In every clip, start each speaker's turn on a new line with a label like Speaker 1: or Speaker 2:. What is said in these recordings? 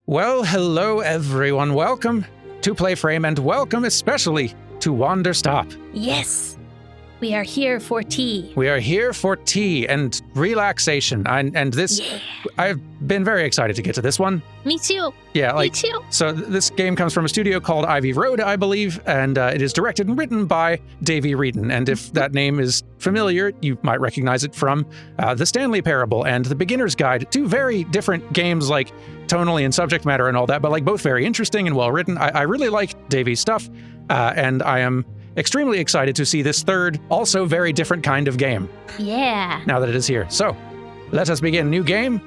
Speaker 1: Well, hello everyone. Welcome to PlayFrame and welcome especially to Wanderstop.
Speaker 2: Yes, we are here for tea.
Speaker 1: We are here for tea and relaxation. And this,
Speaker 2: Yeah.
Speaker 1: I've been very excited to get to this one.
Speaker 2: Me too.
Speaker 1: Yeah,
Speaker 2: Me too.
Speaker 1: So this game comes from a studio called Ivy Road, I believe, and it is directed and written by Davey Wreden. And if that name is familiar, you might recognize it from The Stanley Parable and The Beginner's Guide. Two very different games, like tonally and subject matter and all that, but like both very interesting and well written. I really like Davey's stuff, and I am extremely excited to see this third, also very different kind of game.
Speaker 2: Yeah.
Speaker 1: Now that it is here. So, let us begin. New game.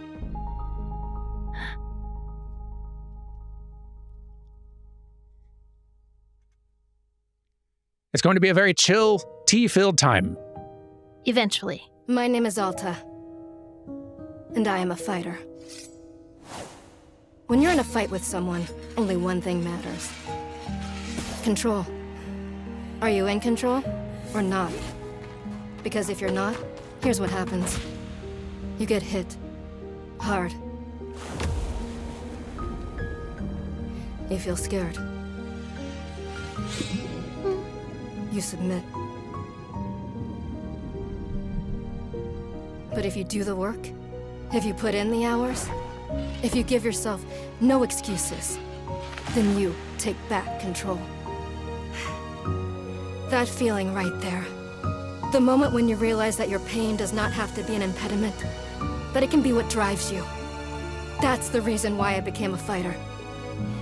Speaker 1: It's going to be a very chill, tea-filled time.
Speaker 2: Eventually.
Speaker 3: My name is Alta, and I am a fighter. When you're in a fight with someone, only one thing matters. Control. Are you in control or not? Because if you're not, here's what happens. You get hit. Hard. You feel scared. You submit. But if you do the work, if you put in the hours, if you give yourself no excuses, then you take back control. That feeling right there. The moment when you realize that your pain does not have to be an impediment, that it can be what drives you. That's the reason why I became a fighter.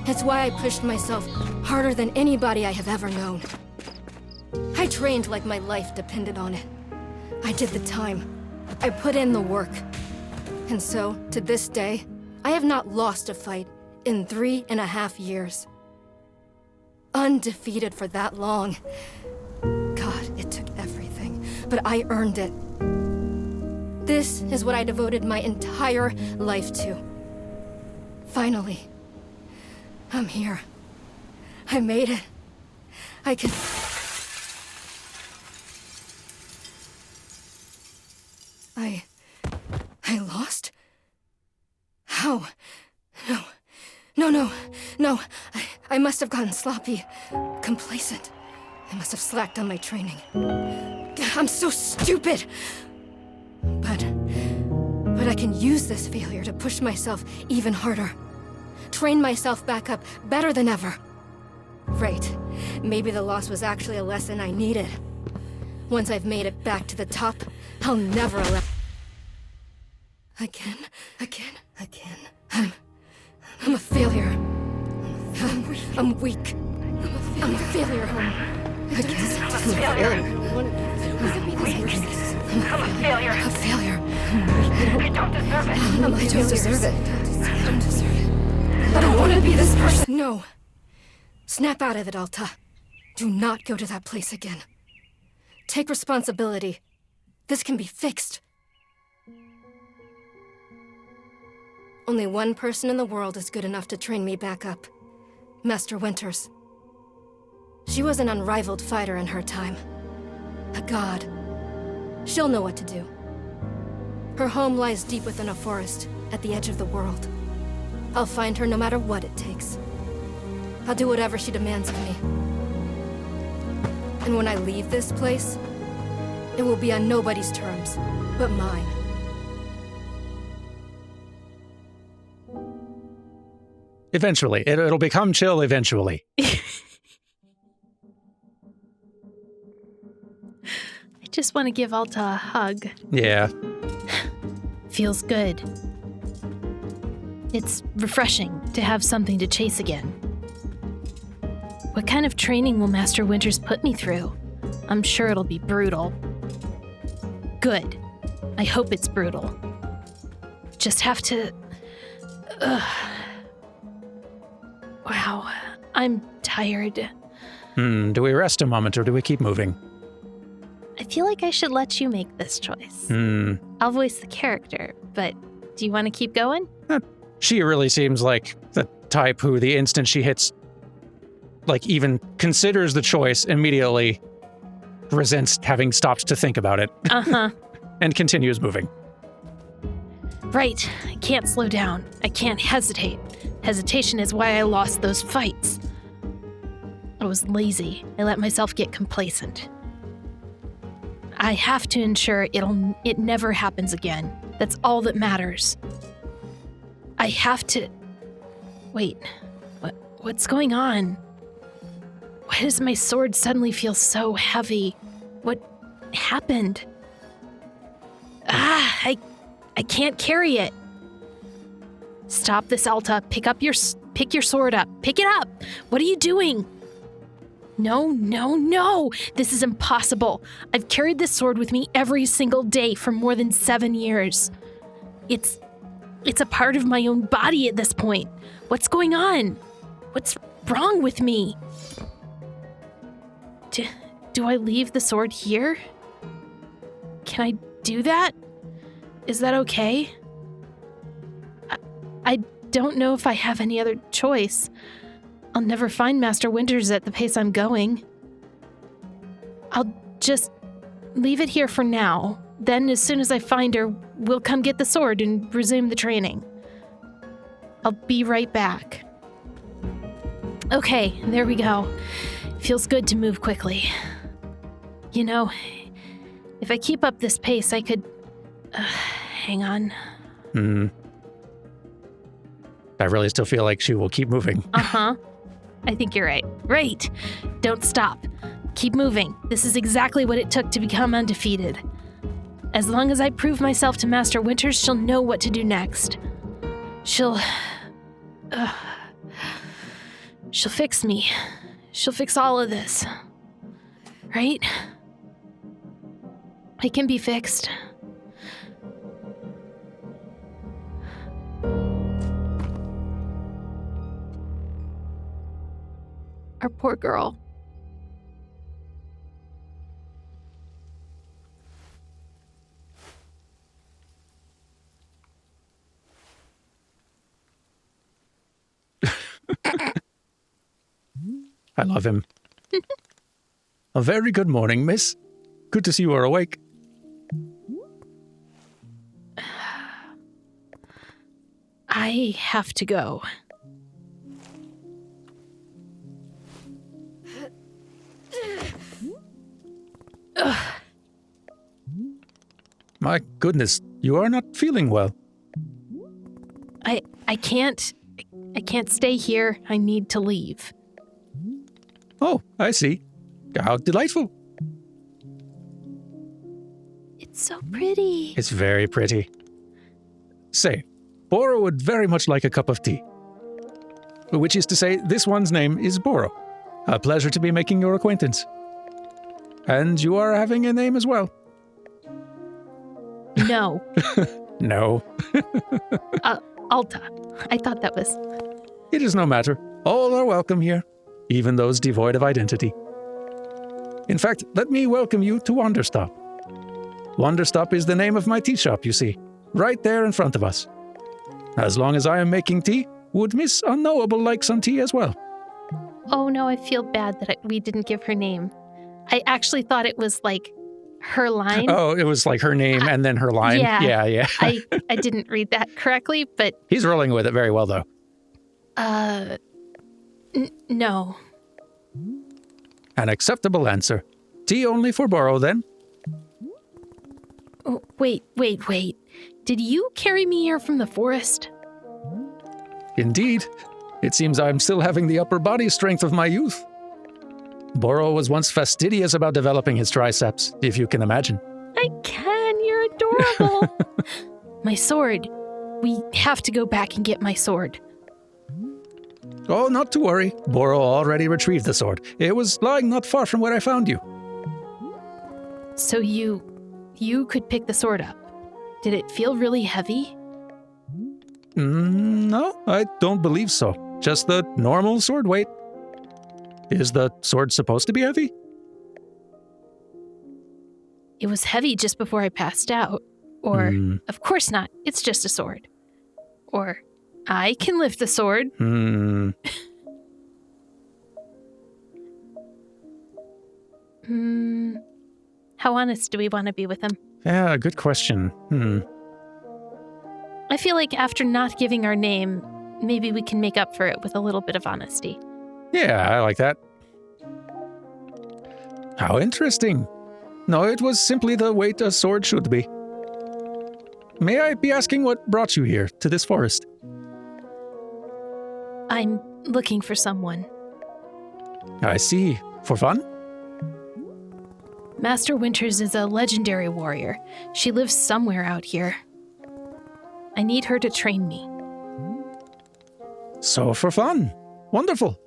Speaker 3: It's why I pushed myself harder than anybody I have ever known. I trained like my life depended on it. I did the time. I put in the work. And so, to this day, I have not lost a fight in 3.5 years. Undefeated for that long. God, it took everything, but I earned it. This is what I devoted my entire life to. Finally, I'm here. I made it. I can... I lost? How? No. I must have gotten sloppy, complacent. I must have slacked on my training. I'm so stupid! But I can use this failure to push myself even harder. Train myself back up better than ever. Right. Maybe the loss was actually a lesson I needed. Once I've made it back to the top, I'll never allow... Again. I'm a failure. I'm weak. I'm a failure. I'm a failure. A failure.
Speaker 4: I don't deserve it.
Speaker 3: I don't deserve it. I don't want to be this person. No. Snap out of it, Alta. Do not go to that place again. Take responsibility. This can be fixed. Only one person in the world is good enough to train me back up. Master Winters. She was an unrivaled fighter in her time. A god. She'll know what to do. Her home lies deep within a forest, at the edge of the world. I'll find her no matter what it takes. I'll do whatever she demands of me. And when I leave this place, it will be on nobody's terms, but mine.
Speaker 1: Eventually. It'll become chill eventually.
Speaker 2: I just want to give Alta a hug.
Speaker 1: Yeah.
Speaker 2: Feels good. It's refreshing to have something to chase again. What kind of training will Master Winters put me through? I'm sure it'll be brutal. Good. I hope it's brutal. Just have to... Wow, I'm tired.
Speaker 1: Do we rest a moment or do we keep moving?
Speaker 2: I feel like I should let you make this choice. I'll voice the character, but do you want to keep going?
Speaker 1: She really seems like the type who the instant she hits, like even considers the choice, immediately resents having stopped to think about it. And continues moving.
Speaker 2: Right, I can't slow down. I can't hesitate. Hesitation is why I lost those fights. I was lazy. I let myself get complacent. I have to ensure it never happens again. That's all that matters. I have to... Wait, what's going on? Why does my sword suddenly feel so heavy? What happened? I can't carry it. Stop this, Alta. Pick your sword up. Pick it up. What are you doing? No. This is impossible. I've carried this sword with me every single day for more than 7 years. It's a part of my own body at this point. What's going on? What's wrong with me? Do I leave the sword here? Can I do that? Is that okay? I don't know if I have any other choice. I'll never find Master Winters at the pace I'm going. I'll just leave it here for now. Then, as soon as I find her, we'll come get the sword and resume the training. I'll be right back. Okay, there we go. Feels good to move quickly. You know, if I keep up this pace, I could... hang on.
Speaker 1: I really still feel like she will keep moving.
Speaker 2: Uh-huh. I think you're right. Right. Don't stop. Keep moving. This is exactly what it took to become undefeated. As long as I prove myself to Master Winters, she'll know what to do next. She'll fix me. She'll fix all of this. Right? I can be fixed. Our poor girl.
Speaker 1: I love him. A very good morning, miss. Good to see you are awake.
Speaker 2: I have to go.
Speaker 1: My goodness, you are not feeling well.
Speaker 2: I can't stay here. I need to leave.
Speaker 1: Oh, I see. How delightful.
Speaker 2: It's so pretty.
Speaker 1: It's very pretty. Say, Boro would very much like a cup of tea. Which is to say, this one's name is Boro. A pleasure to be making your acquaintance. And you are having a name as well.
Speaker 2: No.
Speaker 1: No.
Speaker 2: Alta. I thought that was...
Speaker 1: It is no matter. All are welcome here, even those devoid of identity. In fact, let me welcome you to Wanderstop. Wanderstop is the name of my tea shop, you see, right there in front of us. As long as I am making tea, would Miss Unknowable like some tea as well?
Speaker 2: Oh no, I feel bad that we didn't give her name. I actually thought it was like her line.
Speaker 1: Oh, it was like her name and then her line. Yeah.
Speaker 2: I didn't read that correctly, but...
Speaker 1: He's rolling with it very well, though.
Speaker 2: No.
Speaker 1: An acceptable answer. Tea only for Boro, then?
Speaker 2: Oh, wait. Did you carry me here from the forest?
Speaker 1: Indeed. It seems I'm still having the upper body strength of my youth. Boro was once fastidious about developing his triceps, if you can imagine.
Speaker 2: I can. You're adorable. My sword. We have to go back and get my sword.
Speaker 1: Oh, not to worry. Boro already retrieved the sword. It was lying not far from where I found you.
Speaker 2: So you could pick the sword up. Did it feel really heavy?
Speaker 1: No, I don't believe so. Just the normal sword weight. Is the sword supposed to be heavy?
Speaker 2: It was heavy just before I passed out. Or, of course not. It's just a sword. Or, I can lift the sword. How honest do we want to be with him?
Speaker 1: Yeah, good question.
Speaker 2: I feel like after not giving our name, maybe we can make up for it with a little bit of honesty.
Speaker 1: Yeah, I like that. How interesting. No, it was simply the way a sword should be. May I be asking what brought you here, to this forest?
Speaker 2: I'm looking for someone.
Speaker 1: I see. For fun?
Speaker 2: Master Winters is a legendary warrior. She lives somewhere out here. I need her to train me.
Speaker 1: So for fun. Wonderful.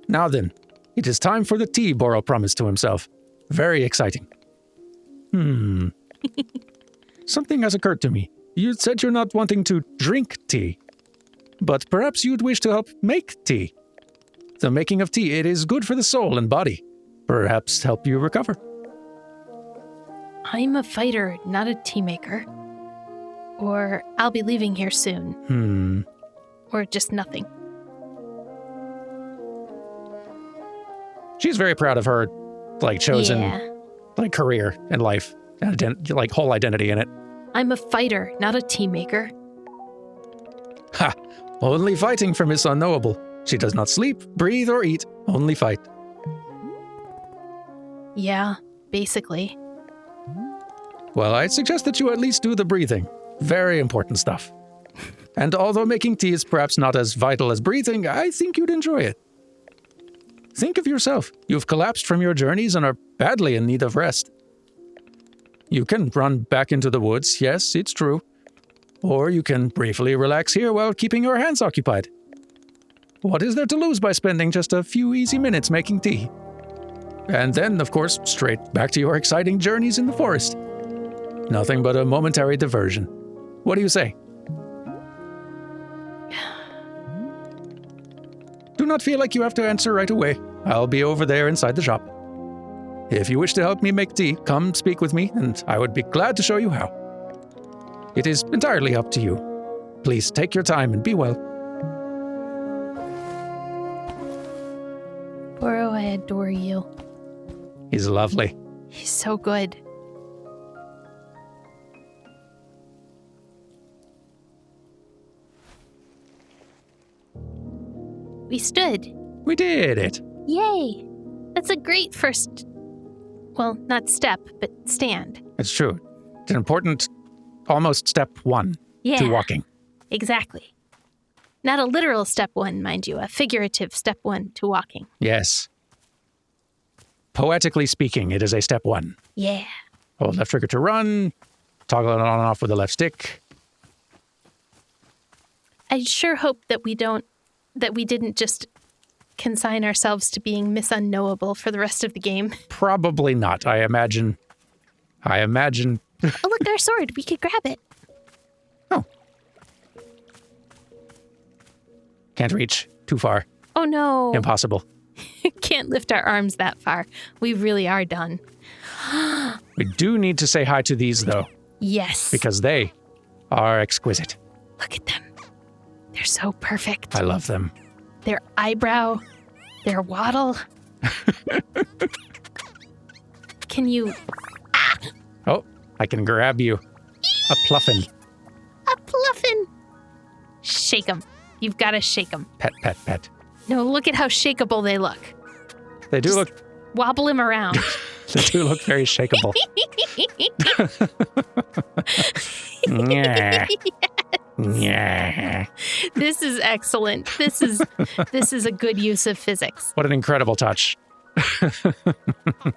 Speaker 1: Now then, it is time for the tea Boro promised to himself. Very exciting. Something has occurred to me. You said you're not wanting to drink tea, but perhaps you'd wish to help make tea. The making of tea, it is good for the soul and body. Perhaps help you recover.
Speaker 2: I'm a fighter, not a tea maker. Or I'll be leaving here soon. Or just nothing.
Speaker 1: She's very proud of her, chosen,
Speaker 2: Yeah.
Speaker 1: Career and life, whole identity in it.
Speaker 2: I'm a fighter, not a tea maker.
Speaker 1: Ha! Only fighting for Miss Unknowable. She does not sleep, breathe, or eat, only fight.
Speaker 2: Yeah, basically.
Speaker 1: Well, I'd suggest that you at least do the breathing. Very important stuff. And although making tea is perhaps not as vital as breathing, I think you'd enjoy it. Think of yourself. You've collapsed from your journeys and are badly in need of rest. You can run back into the woods, yes, it's true. Or you can briefly relax here while keeping your hands occupied. What is there to lose by spending just a few easy minutes making tea? And then, of course, straight back to your exciting journeys in the forest. Nothing but a momentary diversion. What do you say? Do not feel like you have to answer right away. I'll be over there inside the shop. If you wish to help me make tea, come speak with me, and I would be glad to show you how. It is entirely up to you. Please take your time and be well.
Speaker 2: Boro, I adore you.
Speaker 1: He's lovely.
Speaker 2: He's so good. We stood.
Speaker 1: We did it.
Speaker 2: Yay! That's a great first, well, not step, but stand.
Speaker 1: It's true. It's an important, almost step one to walking.
Speaker 2: Exactly. Not a literal step one, mind you, a figurative step one to walking.
Speaker 1: Yes. Poetically speaking, it is a step one.
Speaker 2: Yeah.
Speaker 1: Hold left trigger to run, toggle it on and off with the left stick.
Speaker 2: I sure hope that we didn't just consign ourselves to being Miss Unknowable for the rest of the game.
Speaker 1: Probably not. I imagine.
Speaker 2: Oh, look, our sword. We could grab it.
Speaker 1: Oh. Can't reach. Too far.
Speaker 2: Oh, no.
Speaker 1: Impossible.
Speaker 2: Can't lift our arms that far. We really are done.
Speaker 1: We do need to say hi to these, though.
Speaker 2: Yes.
Speaker 1: Because they are exquisite.
Speaker 2: Look at them. They're so perfect.
Speaker 1: I love them.
Speaker 2: Their eyebrow, their waddle. Can you...
Speaker 1: Oh, I can grab you. A pluffin.
Speaker 2: A pluffin. Shake them. You've got to shake them.
Speaker 1: Pet, pet, pet.
Speaker 2: No, look at how shakeable they look.
Speaker 1: They do look...
Speaker 2: Wobble him around.
Speaker 1: They do look very shakeable. Yeah. Yeah.
Speaker 2: This is excellent. This is a good use of physics.
Speaker 1: What an incredible touch.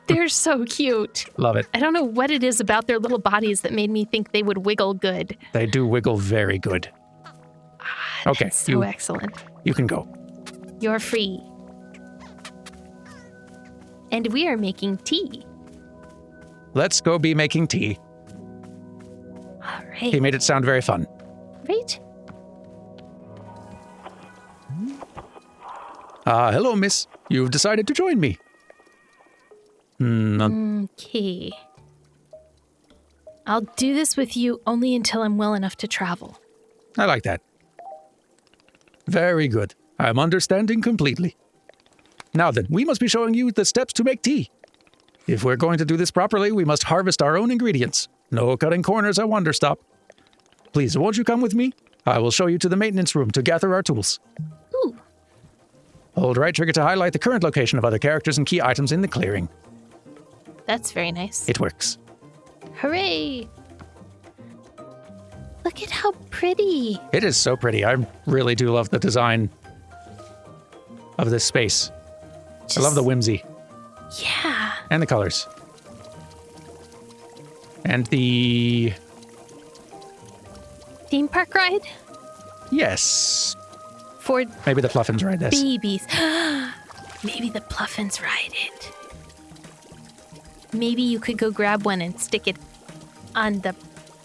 Speaker 2: They're so cute.
Speaker 1: Love it.
Speaker 2: I don't know what it is about their little bodies that made me think they would wiggle good.
Speaker 1: They do wiggle very good. Okay.
Speaker 2: That's so excellent.
Speaker 1: You can go.
Speaker 2: You're free. And we are making tea.
Speaker 1: Let's go be making tea.
Speaker 2: All right.
Speaker 1: He made it sound very fun.
Speaker 2: Right?
Speaker 1: Hello, miss. You've decided to join me.
Speaker 2: Okay. I'll do this with you only until I'm well enough to travel.
Speaker 1: I like that. Very good. I'm understanding completely. Now then, we must be showing you the steps to make tea. If we're going to do this properly, we must harvest our own ingredients. No cutting corners at Wanderstop. Please, won't you come with me? I will show you to the maintenance room to gather our tools.
Speaker 2: Ooh.
Speaker 1: Hold right trigger to highlight the current location of other characters and key items in the clearing.
Speaker 2: That's very nice.
Speaker 1: It works.
Speaker 2: Hooray! Look at how pretty.
Speaker 1: It is so pretty. I really do love the design of this space. I love the whimsy.
Speaker 2: Yeah.
Speaker 1: And the colors. And the...
Speaker 2: Theme park ride?
Speaker 1: Yes.
Speaker 2: For
Speaker 1: Maybe the Pluffins ride this.
Speaker 2: babies. Maybe the Pluffins ride it. Maybe you could go grab one and stick it on the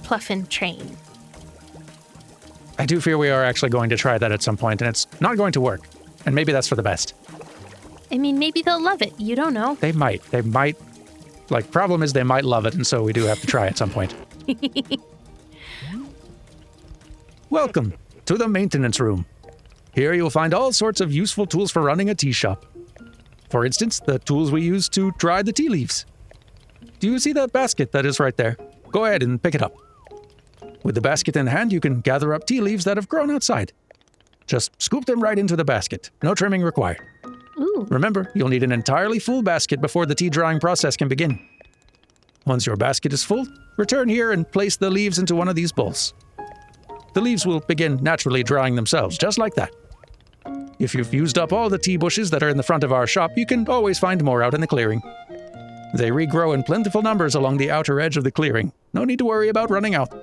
Speaker 2: Pluffin train.
Speaker 1: I do fear we are actually going to try that at some point, and it's not going to work. And maybe that's for the best.
Speaker 2: I mean, maybe they'll love it. You don't know.
Speaker 1: They might. Like, problem is they might love it, and so we do have to try at some point. Welcome to the maintenance room. Here you'll find all sorts of useful tools for running a tea shop. For instance, the tools we use to dry the tea leaves. Do you see that basket that is right there? Go ahead and pick it up. With the basket in hand, you can gather up tea leaves that have grown outside. Just scoop them right into the basket. No trimming required.
Speaker 2: Ooh.
Speaker 1: Remember, you'll need an entirely full basket before the tea drying process can begin. Once your basket is full, return here and place the leaves into one of these bowls. The leaves will begin naturally drying themselves, just like that. If you've used up all the tea bushes that are in the front of our shop, you can always find more out in the clearing. They regrow in plentiful numbers along the outer edge of the clearing. No need to worry about running out.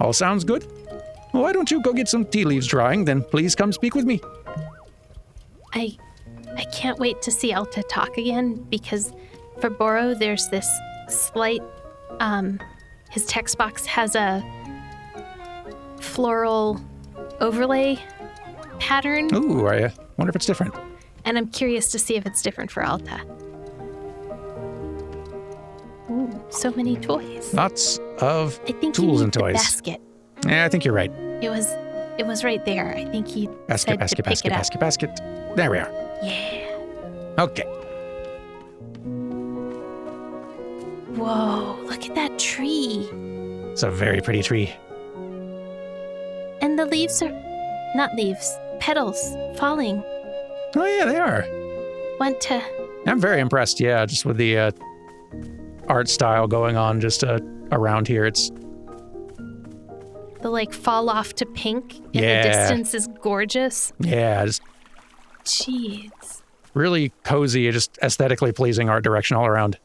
Speaker 1: All sounds good? Well, why don't you go get some tea leaves drying, then please come speak with me.
Speaker 2: I can't wait to see Alta talk again, because for Boro, there's this slight, his text box has a floral overlay pattern.
Speaker 1: Ooh, I wonder if it's different.
Speaker 2: And I'm curious to see if it's different for Alta. Ooh, so many toys.
Speaker 1: Lots of
Speaker 2: I think
Speaker 1: tools
Speaker 2: you
Speaker 1: and
Speaker 2: need the
Speaker 1: toys.
Speaker 2: basket.
Speaker 1: Yeah, I think you're right.
Speaker 2: It was right there. I think he said to pick it up.
Speaker 1: Basket. There we are.
Speaker 2: Yeah.
Speaker 1: Okay.
Speaker 2: Whoa, look at that tree.
Speaker 1: It's a very pretty tree.
Speaker 2: And the leaves are not leaves, petals falling.
Speaker 1: Oh yeah, they are.
Speaker 2: Want to
Speaker 1: I'm very impressed, yeah, just with the art style going on just around here. It's
Speaker 2: the like fall off to pink in
Speaker 1: Yeah.
Speaker 2: the distance is gorgeous.
Speaker 1: yeah, just
Speaker 2: Jeez.
Speaker 1: really cozy, just aesthetically pleasing art direction all around.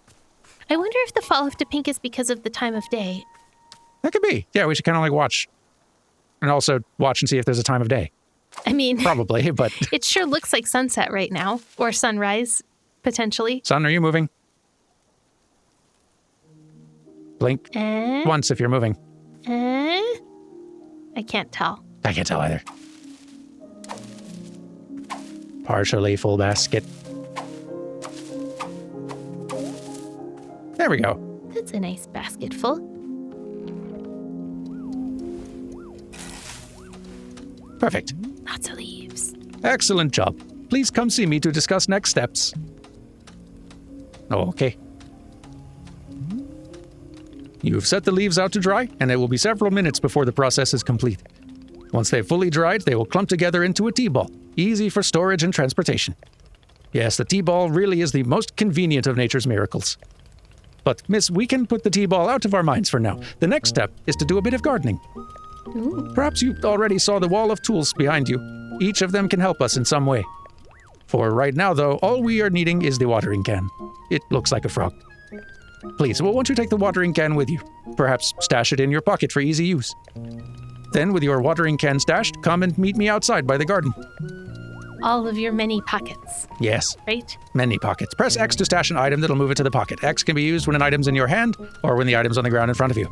Speaker 2: I wonder if the fall off to pink is because of the time of day.
Speaker 1: That could be. Yeah, we should kind of like watch. And also watch and see if there's a time of day.
Speaker 2: I mean,
Speaker 1: Probably, but
Speaker 2: it sure looks like sunset right now, or sunrise, potentially.
Speaker 1: Sun, are you moving? Blink once if you're moving.
Speaker 2: I can't tell.
Speaker 1: I can't tell either. Partially full basket. There we go.
Speaker 2: That's a nice basket full.
Speaker 1: Perfect.
Speaker 2: Lots of leaves.
Speaker 1: Excellent job. Please come see me to discuss next steps. Okay. You've set the leaves out to dry, and it will be several minutes before the process is complete. Once they've fully dried, they will clump together into a tea ball, easy for storage and transportation. Yes, the tea ball really is the most convenient of nature's miracles. But, miss, we can put the tea ball out of our minds for now. The next step is to do a bit of gardening.
Speaker 2: Ooh.
Speaker 1: Perhaps you already saw the wall of tools behind you. Each of them can help us in some way. For right now, though, all we are needing is the watering can. It looks like a frog. Please, won't you take the watering can with you? Perhaps stash it in your pocket for easy use. Then, with your watering can stashed, come and meet me outside by the garden.
Speaker 2: All of your many pockets,
Speaker 1: Yes,
Speaker 2: right?
Speaker 1: many pockets. Press X to stash an item that'll move it to the pocket. X can be used when an item's in your hand or when the item's on the ground in front of you.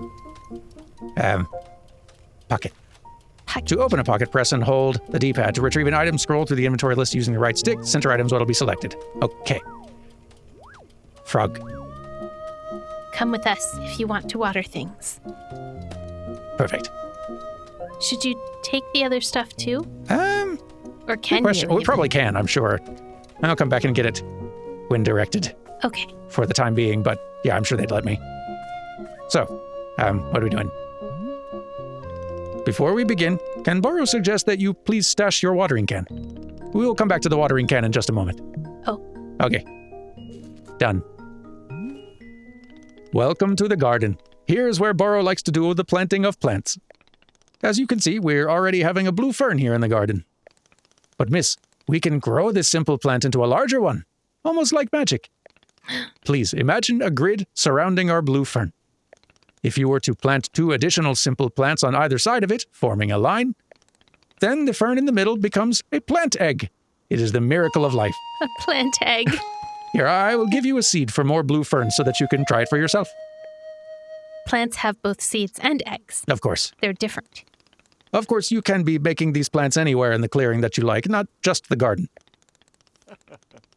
Speaker 1: Pocket. To open a pocket, press and hold the D-pad. To retrieve an item, scroll through the inventory list using the right stick. Center item's what'll be selected. Okay. Frog.
Speaker 2: Come with us if you want to water things.
Speaker 1: Perfect.
Speaker 2: Should you take the other stuff too? Or
Speaker 1: Good
Speaker 2: can
Speaker 1: question.
Speaker 2: you?
Speaker 1: We probably can, I'm sure. I'll come back and get it when directed
Speaker 2: Okay.
Speaker 1: for the time being, but yeah, I'm sure they'd let me. So, what are we doing? Before we begin, can Burrow suggest that you please stash your watering can? We will come back to the watering can in just a moment.
Speaker 2: Oh.
Speaker 1: Okay. Done. Welcome to the garden. Here's where Burrow likes to do the planting of plants. As you can see, we're already having a blue fern here in the garden. But miss, we can grow this simple plant into a larger one, almost like magic. Please imagine a grid surrounding our blue fern. If you were to plant 2 additional simple plants on either side of it, forming a line, then the fern in the middle becomes a plant egg. It is the miracle of life.
Speaker 2: A plant egg.
Speaker 1: Here, I will give you a seed for more blue ferns so that you can try it for yourself.
Speaker 2: Plants have both seeds and eggs.
Speaker 1: Of course.
Speaker 2: They're different.
Speaker 1: Of course, you can be making these plants anywhere in the clearing that you like, not just the garden.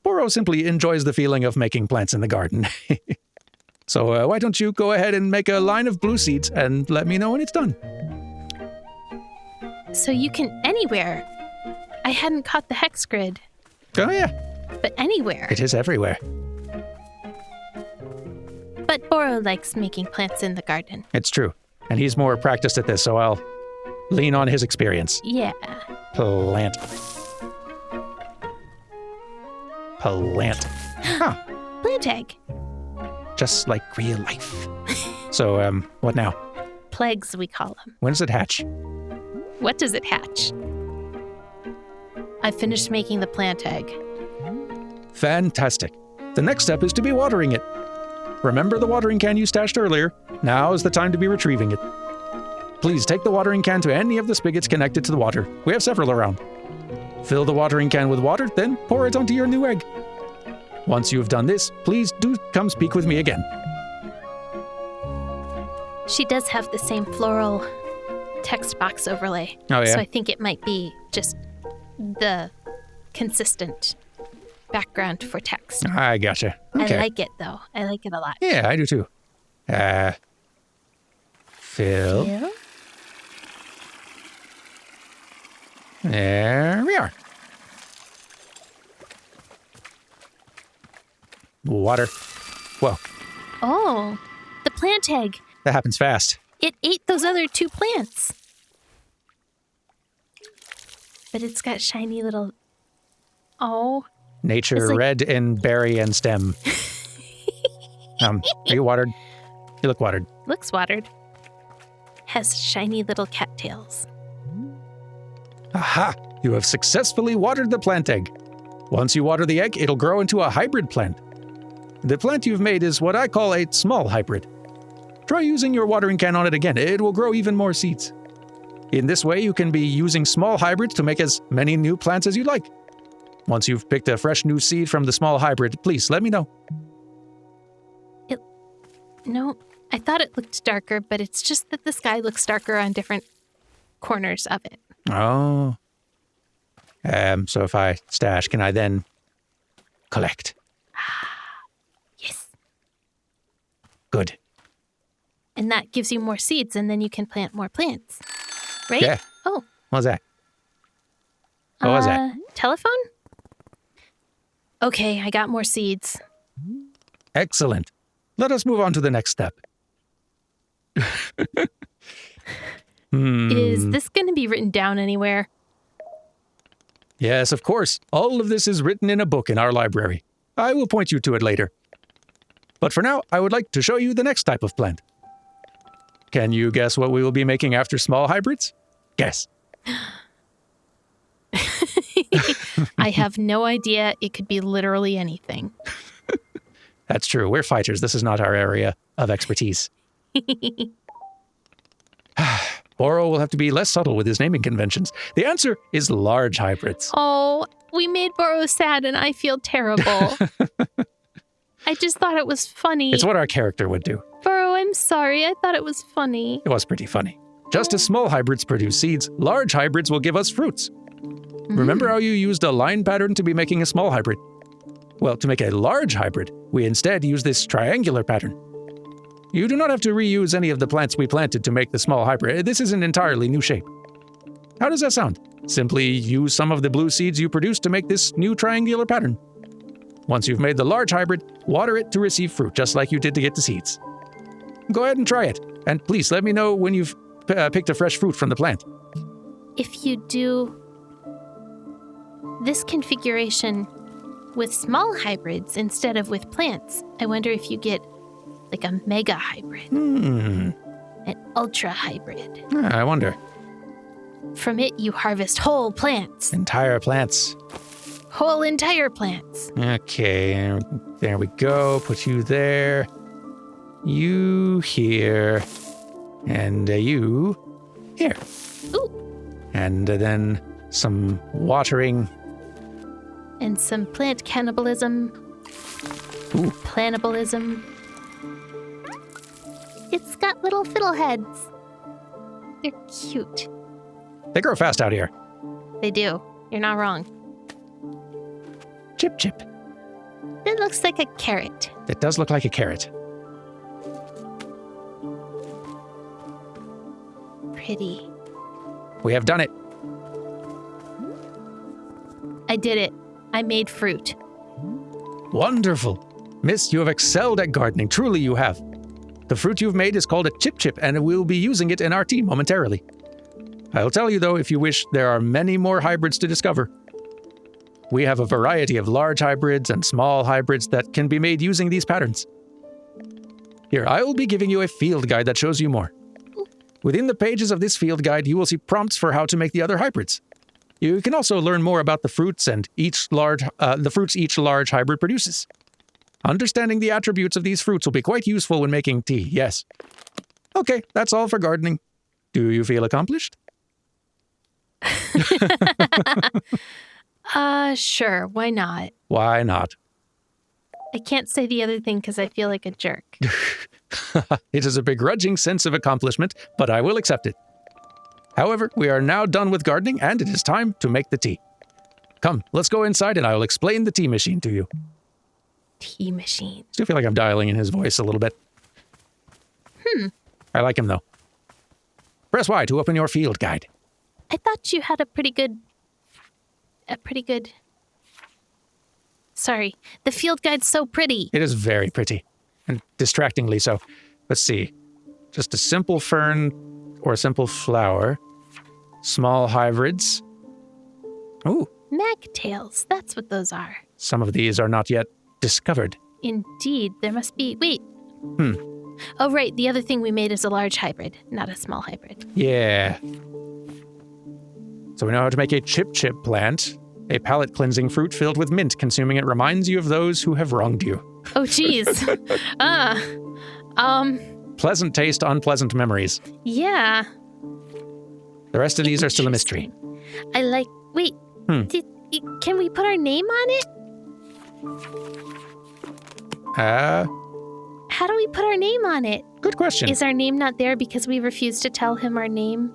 Speaker 1: Burrow simply enjoys the feeling of making plants in the garden. So why don't you go ahead and make a line of blue seeds and let me know when it's done.
Speaker 2: So you can anywhere. I hadn't caught the hex grid.
Speaker 1: Oh yeah.
Speaker 2: But anywhere.
Speaker 1: It is everywhere.
Speaker 2: But Burrow likes making plants in the garden.
Speaker 1: It's true. And he's more practiced at this, so I'll lean on his experience.
Speaker 2: Yeah.
Speaker 1: Plant. Huh.
Speaker 2: Plant egg.
Speaker 1: Just like real life. So, what now?
Speaker 2: Plagues, we call them.
Speaker 1: When does it hatch?
Speaker 2: What does it hatch? I finished making the plant egg.
Speaker 1: Fantastic. The next step is to be watering it. Remember the watering can you stashed earlier? Now is the time to be retrieving it. Please take the watering can to any of the spigots connected to the water. We have several around. Fill the watering can with water, then pour it onto your new egg. Once you have done this, please do come speak with me again.
Speaker 2: She does have the same floral text box overlay.
Speaker 1: Oh, yeah?
Speaker 2: So I think it might be just the consistent background for text.
Speaker 1: I gotcha. Okay.
Speaker 2: I like it, though. I like it a lot.
Speaker 1: Yeah, I do too. Fill.
Speaker 2: Fill?
Speaker 1: There we are. Water. Whoa,
Speaker 2: Oh, the plant egg.
Speaker 1: that happens fast.
Speaker 2: It ate those other 2 plants. But it's got shiny little... Oh.
Speaker 1: Nature
Speaker 2: It's like-
Speaker 1: red in berry and stem. Are you watered? You look watered.
Speaker 2: Looks watered. Has shiny little cattails.
Speaker 1: Aha! You have successfully watered the plant egg. Once you water the egg, it'll grow into a hybrid plant. The plant you've made is what I call a small hybrid. Try using your watering can on it again. It will grow even more seeds. In this way, you can be using small hybrids to make as many new plants as you'd like. Once you've picked a fresh new seed from the small hybrid, please let me know.
Speaker 2: No, I thought it looked darker, but it's just that the sky looks darker on different corners of it.
Speaker 1: Oh. So if I stash, can I then collect?
Speaker 2: Yes.
Speaker 1: Good.
Speaker 2: And that gives you more seeds, and then you can plant more plants. Right?
Speaker 1: Yeah.
Speaker 2: Oh.
Speaker 1: What was that? What was that?
Speaker 2: Telephone? Okay, I got more seeds.
Speaker 1: Excellent. Let us move on to the next step.
Speaker 2: Is this going to be written down anywhere?
Speaker 1: Yes, of course. All of this is written in a book in our library. I will point you to it later. But for now, I would like to show you the next type of plant. Can you guess what we will be making after small hybrids? Guess.
Speaker 2: I have no idea. It could be literally anything.
Speaker 1: That's true. We're fighters. This is not our area of expertise. Burrow will have to be less subtle with his naming conventions. The answer is large hybrids.
Speaker 2: Oh, we made Burrow sad and I feel terrible. I just thought it was funny.
Speaker 1: It's what our character would do.
Speaker 2: Burrow, I'm sorry. I thought it was funny.
Speaker 1: It was pretty funny. Just as small hybrids produce seeds, large hybrids will give us fruits. Remember how you used a line pattern to be making a small hybrid? Well, to make a large hybrid, we instead use this triangular pattern. You do not have to reuse any of the plants we planted to make the small hybrid. This is an entirely new shape. How does that sound? Simply use some of the blue seeds you produced to make this new triangular pattern. Once you've made the large hybrid, water it to receive fruit, just like you did to get the seeds. Go ahead and try it, and please let me know when you've picked a fresh fruit from the plant.
Speaker 2: If you do this configuration with small hybrids instead of with plants, I wonder if you get like a mega hybrid. An ultra hybrid.
Speaker 1: I wonder.
Speaker 2: From it, you harvest whole plants.
Speaker 1: Entire plants.
Speaker 2: Whole entire plants.
Speaker 1: Okay, there we go. Put you there. You here. And you here.
Speaker 2: Ooh.
Speaker 1: And then some watering.
Speaker 2: And some plant cannibalism.
Speaker 1: Ooh.
Speaker 2: Plantabilism. It's got little fiddleheads. They're cute.
Speaker 1: They grow fast out here.
Speaker 2: They do. You're not wrong.
Speaker 1: Chip, chip.
Speaker 2: It looks like a carrot.
Speaker 1: It does look like a carrot.
Speaker 2: Pretty.
Speaker 1: We have done it.
Speaker 2: I did it. I made fruit.
Speaker 1: Wonderful. Miss, you have excelled at gardening. Truly you have. The fruit you've made is called a chip chip, and we'll be using it in our tea momentarily. I'll tell you, though, if you wish, there are many more hybrids to discover. We have a variety of large hybrids and small hybrids that can be made using these patterns. Here, I will be giving you a field guide that shows you more. Within the pages of this field guide, you will see prompts for how to make the other hybrids. You can also learn more about the fruits and each large hybrid produces. Understanding the attributes of these fruits will be quite useful when making tea, yes. Okay, that's all for gardening. Do you feel accomplished?
Speaker 2: Sure, why not?
Speaker 1: Why not?
Speaker 2: I can't say the other thing because I feel like a jerk.
Speaker 1: It is a begrudging sense of accomplishment, but I will accept it. However, we are now done with gardening, and it is time to make the tea. Come, let's go inside and I will explain the tea machine to you.
Speaker 2: Tea machine.
Speaker 1: Still feel like I'm dialing in his voice a little bit. I like him, though. Press Y to open your field guide.
Speaker 2: I thought you had a pretty good... Sorry, the field guide's so pretty.
Speaker 1: It is very pretty, and distractingly so. Let's see. Just a simple fern or a simple flower. Small hybrids. Ooh.
Speaker 2: Magtails, that's what those are.
Speaker 1: Some of these are not yet discovered.
Speaker 2: Indeed, there must be... Wait. Oh, right, the other thing we made is a large hybrid, not a small hybrid.
Speaker 1: Yeah. So we know how to make a chip plant, a palate-cleansing fruit filled with mint. Consuming it reminds you of those who have wronged you.
Speaker 2: Oh, geez.
Speaker 1: Pleasant taste, unpleasant memories.
Speaker 2: Yeah.
Speaker 1: The rest of these are still a mystery.
Speaker 2: I like... Wait. Can we put our name on it? How do we put our name on it?
Speaker 1: Good question.
Speaker 2: Is our name not there because we refused to tell him our name?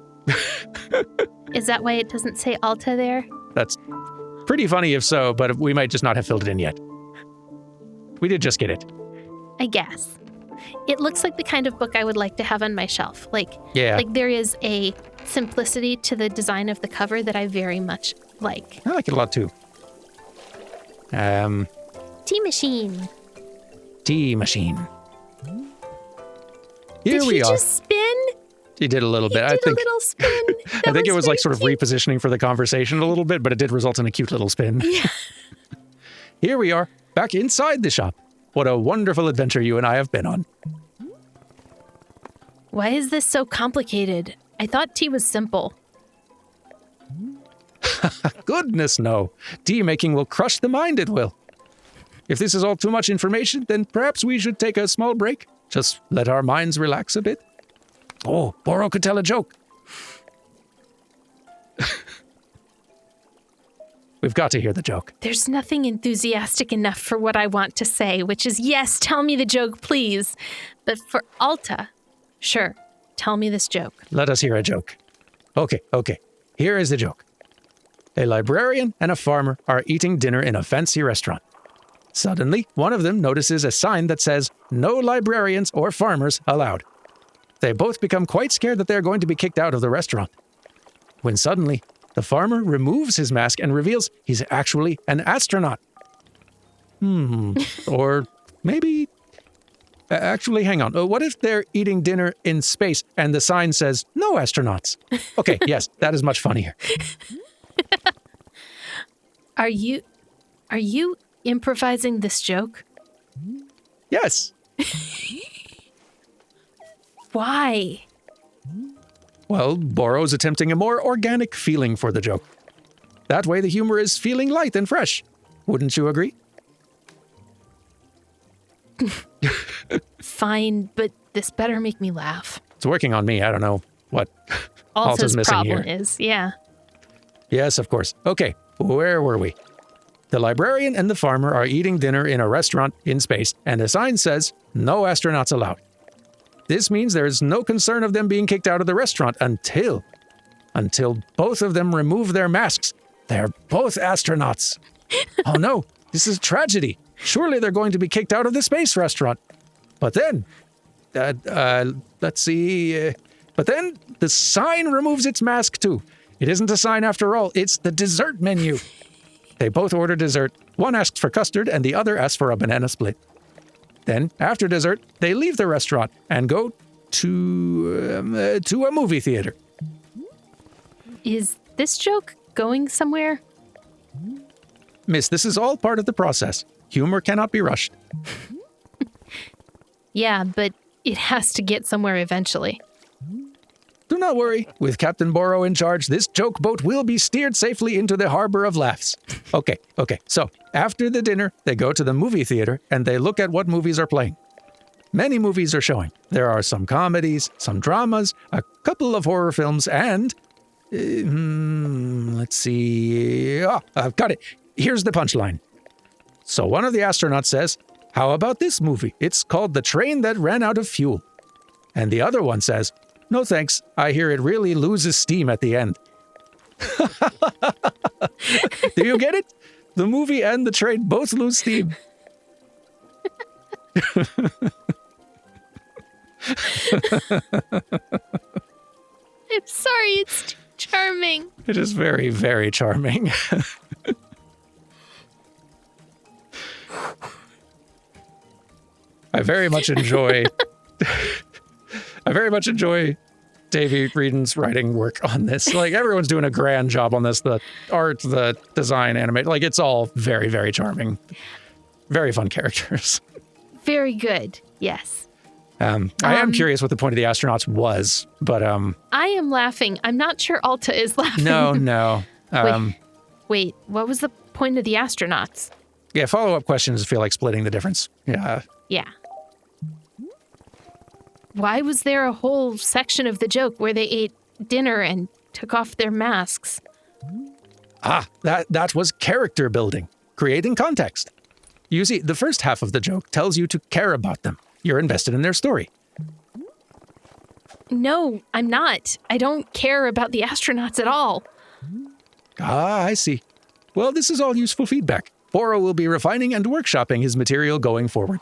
Speaker 2: Is that why it doesn't say Alta there?
Speaker 1: That's pretty funny if so, but we might just not have filled it in yet. We did just get it.
Speaker 2: I guess. It looks like the kind of book I would like to have on my shelf. Like there is a simplicity to the design of the cover that I very much like.
Speaker 1: I like it a lot too.
Speaker 2: Tea machine.
Speaker 1: Tea machine. Here
Speaker 2: Did
Speaker 1: we
Speaker 2: he
Speaker 1: are.
Speaker 2: just spin?
Speaker 1: He did a little bit.
Speaker 2: He did a little spin.
Speaker 1: I think it was like sort of
Speaker 2: cute.
Speaker 1: repositioning for the conversation a little bit, but it did result in a cute little spin.
Speaker 2: Yeah.
Speaker 1: Here we are, back inside the shop. What a wonderful adventure you and I have been on.
Speaker 2: Why is this so complicated? I thought tea was simple.
Speaker 1: Goodness no. Tea making will crush the mind, it will. If this is all too much information, then perhaps we should take a small break. Just let our minds relax a bit. Oh, Boro could tell a joke. We've got to hear the joke.
Speaker 2: There's nothing enthusiastic enough for what I want to say, which is, yes, tell me the joke, please. But for Alta, sure, tell me this joke.
Speaker 1: Let us hear a joke. Okay. Here is the joke. A librarian and a farmer are eating dinner in a fancy restaurant. Suddenly, one of them notices a sign that says, "No librarians or farmers allowed." They both become quite scared that they're going to be kicked out of the restaurant. When suddenly, the farmer removes his mask and reveals he's actually an astronaut. Or maybe Actually, hang on. What if they're eating dinner in space and the sign says, no astronauts? Okay, yes, that is much funnier.
Speaker 2: Are you improvising this joke?
Speaker 1: Yes.
Speaker 2: Why?
Speaker 1: Well, Boro's attempting a more organic feeling for the joke. That way the humor is feeling light and fresh. Wouldn't you agree?
Speaker 2: Fine, but this better make me laugh.
Speaker 1: It's working on me. I don't know what
Speaker 2: Alta's
Speaker 1: missing
Speaker 2: problem
Speaker 1: here.
Speaker 2: is, yeah.
Speaker 1: Yes, of course. Okay, where were we? The librarian and the farmer are eating dinner in a restaurant in space, and a sign says, no astronauts allowed. This means there is no concern of them being kicked out of the restaurant until both of them remove their masks. They're both astronauts. Oh no, this is tragedy. Surely they're going to be kicked out of the space restaurant. But then, let's see. But then the sign removes its mask too. It isn't a sign after all. It's the dessert menu. They both order dessert. One asks for custard and the other asks for a banana split. Then, after dessert, they leave the restaurant and go to a movie theater.
Speaker 2: Is this joke going somewhere?
Speaker 1: Miss, this is all part of the process. Humor cannot be rushed.
Speaker 2: Yeah, but it has to get somewhere eventually.
Speaker 1: Do not worry. With Captain Boro in charge, this joke boat will be steered safely into the harbor of laughs. Okay. So, after the dinner, they go to the movie theater and they look at what movies are playing. Many movies are showing. There are some comedies, some dramas, a couple of horror films, and... let's see... Oh, I've got it. Here's the punchline. So one of the astronauts says, how about this movie? It's called The Train That Ran Out of Fuel. And the other one says, no thanks, I hear it really loses steam at the end. Do you get it? The movie and the train both lose steam.
Speaker 2: I'm sorry, it's too charming.
Speaker 1: It is very, very charming. I very much enjoy Davey Reedon's writing work on this. Like, everyone's doing a grand job on this. The art, the design, animate, like, it's all very, very charming. Very fun characters.
Speaker 2: Very good, yes.
Speaker 1: I am curious what the point of the astronauts was, but...
Speaker 2: I am laughing. I'm not sure Alta is laughing.
Speaker 1: No.
Speaker 2: Wait, what was the point of the astronauts?
Speaker 1: Yeah, follow-up questions feel like splitting the difference. Yeah.
Speaker 2: Yeah. Why was there a whole section of the joke where they ate dinner and took off their masks?
Speaker 1: That was character building, creating context. You see, the first half of the joke tells you to care about them. You're invested in their story.
Speaker 2: No, I'm not. I don't care about the astronauts at all.
Speaker 1: I see. Well, this is all useful feedback. Boro will be refining and workshopping his material going forward.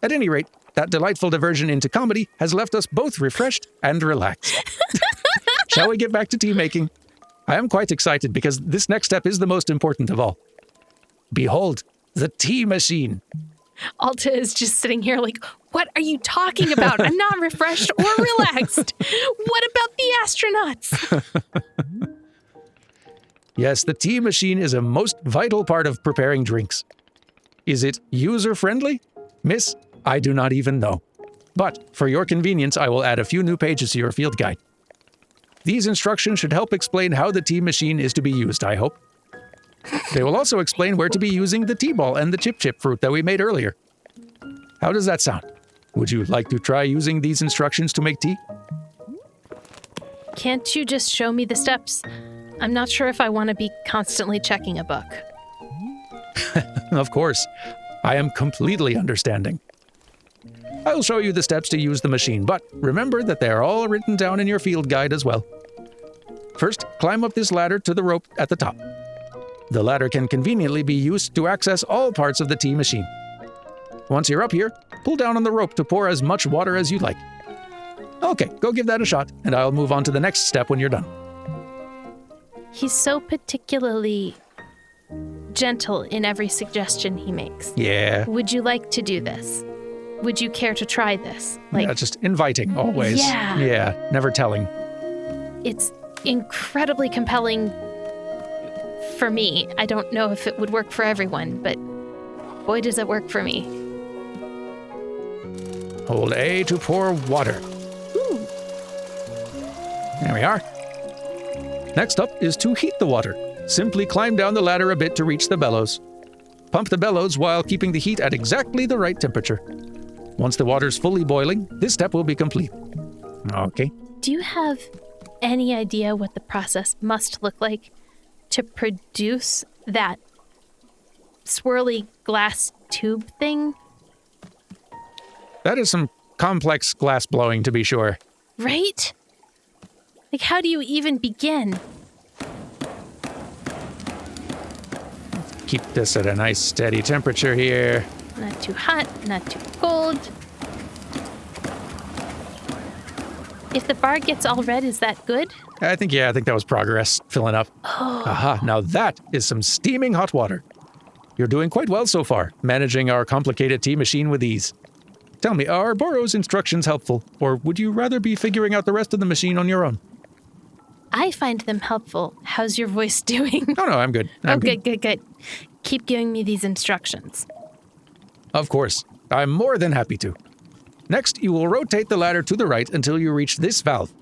Speaker 1: At any rate, that delightful diversion into comedy has left us both refreshed and relaxed. Shall we get back to tea making? I am quite excited because this next step is the most important of all. Behold, the tea machine.
Speaker 2: Alta is just sitting here like, what are you talking about? I'm not refreshed or relaxed. What about the astronauts?
Speaker 1: Yes, the tea machine is a most vital part of preparing drinks. Is it user-friendly? Miss, I do not even know. But for your convenience, I will add a few new pages to your field guide. These instructions should help explain how the tea machine is to be used, I hope. They will also explain where to be using the tea ball and the chip fruit that we made earlier. How does that sound? Would you like to try using these instructions to make tea?
Speaker 2: Can't you just show me the steps? I'm not sure if I want to be constantly checking a book.
Speaker 1: Of course. I am completely understanding. I'll show you the steps to use the machine, but remember that they are all written down in your field guide as well. First, climb up this ladder to the rope at the top. The ladder can conveniently be used to access all parts of the tea machine. Once you're up here, pull down on the rope to pour as much water as you like. Okay, go give that a shot, and I'll move on to the next step when you're done.
Speaker 2: He's so particularly gentle in every suggestion he makes.
Speaker 1: Yeah.
Speaker 2: Would you like to do this? would you care to try this?
Speaker 1: Yeah, just inviting, always.
Speaker 2: Yeah.
Speaker 1: Yeah, never telling.
Speaker 2: It's incredibly compelling for me. I don't know if it would work for everyone, but boy, does it work for me.
Speaker 1: Hold A to pour water.
Speaker 2: Ooh.
Speaker 1: There we are. Next up is to heat the water. Simply climb down the ladder a bit to reach the bellows. Pump the bellows while keeping the heat at exactly the right temperature. Once the water's fully boiling, this step will be complete. Okay.
Speaker 2: Do you have any idea what the process must look like to produce that swirly glass tube thing?
Speaker 1: That is some complex glass blowing, to be sure.
Speaker 2: Right? Like, how do you even begin?
Speaker 1: Keep this at a nice steady temperature here.
Speaker 2: Not too hot, not too cold. If the bar gets all red, is that good?
Speaker 1: I think that was progress, filling up.
Speaker 2: Oh.
Speaker 1: Aha, now that is some steaming hot water. You're doing quite well so far, managing our complicated tea machine with ease. Tell me, are Boro's instructions helpful, or would you rather be figuring out the rest of the machine on your own?
Speaker 2: I find them helpful. How's your voice doing?
Speaker 1: Oh, no, I'm good. I'm
Speaker 2: good. Keep giving me these instructions.
Speaker 1: Of course. I'm more than happy to. Next, you will rotate the ladder to the right until you reach this valve.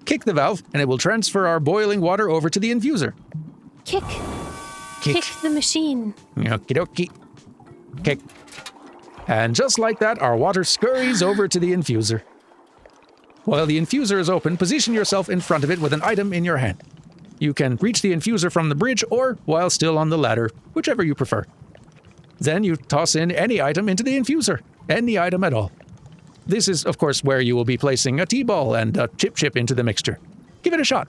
Speaker 1: Kick the valve, and it will transfer our boiling water over to the infuser.
Speaker 2: Kick the machine.
Speaker 1: Okie dokie. Kick. And just like that, our water scurries over to the infuser. While the infuser is open, position yourself in front of it with an item in your hand. You can reach the infuser from the bridge or while still on the ladder, whichever you prefer. Then you toss in any item into the infuser, any item at all. This is, of course, where you will be placing a T-ball and a chip into the mixture. Give it a shot.